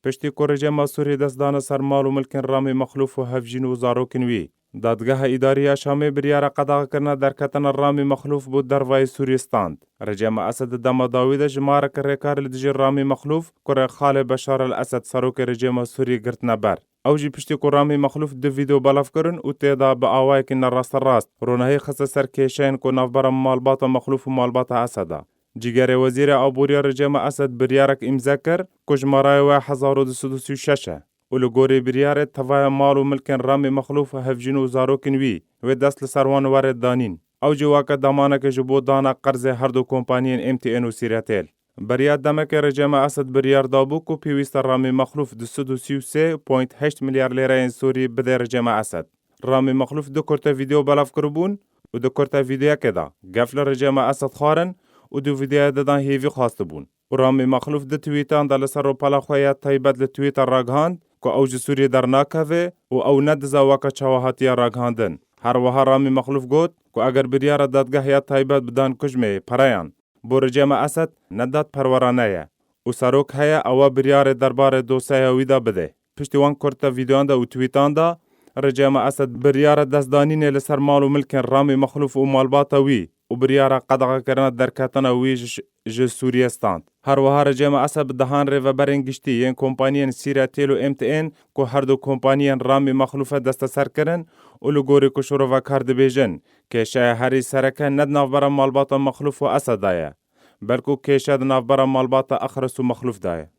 پشتی کو رژیما سوری دستدان سر مال و ملکن رامی مخلوف و هفجین و زاروکن وی. دادگاه اداری شامی بریاره قضا کردن درکتنا رامی مخلوف بود دروای سوری ستاند. رژیما اسد دما داوود جماره کر کار لدیج رامی مخلوف کره خال بشار الاسد سروک رژیما سوری گرت نبر. اوجی پشتی کو رامی مخلوف دو ویدیو بالاف کرن و تیدا با آوای کن راست رونهی خص سر کشین کو نافبر مالبات مخلوف و مالبات اسد. جگر وزیر عبوری رژیما اسد بریارک امضا کرد که جماره و 1236 ولگوری بریاره توای مال و ملکن رامی مخلوف هفجین و زاروکن وی و دست لسروان وارد دانین. او جواک دامانه که جبو دانا قرض هر دو کمپانیین MTN و سیراتل. بریاد دمک رژیما اسد بریار دابو کو پیوست رامی مخلوف 233.8 میلیارد لیره سوری بده رژیما اسد. رامی مخلوف دو کرتا ویدیو بالاف کربون و دو کرتا ویدیو کدا. گفل رژیما اسد خارن و دو ویدیو دادن هیوی خواست بون. و رامی مخلوف دو تویتان دل سر و پلا خویات تایبت لتویتر راگهاند که اوج سوری در ناکوه و او ندزا وکا چواهاتی راگهاندن. هر وها رامی مخلوف گوت که اگر بریار دادگاه یا تایبت بدان کجمه پرایان بو رژیما اسد نداد پرورانه و سروک هیا او بریار دربار دوسای ویدا بده. پشتی وان کرتا ویدیوان دا و تویتان دا رژیما اسد بریار دستدانین لسر مال و ملکن رامی مخلوف و مالباتا وی و بریارا قدغه کردن درکتنا وی ج سوریه ستاند. هر وها رژیما اسد دهان ری و برنگشتی ین کمپانیین سیراتل و MTN که هر دو کمپانیین رامی مخلوف دست سر کردن و لگوری کشور و کار دبیجن که شای هری سرکه ند نافبر مالبات مخلوف و اسد دایه بلکو که شاید نافبر مالبات اخرس و مخلوف دایه.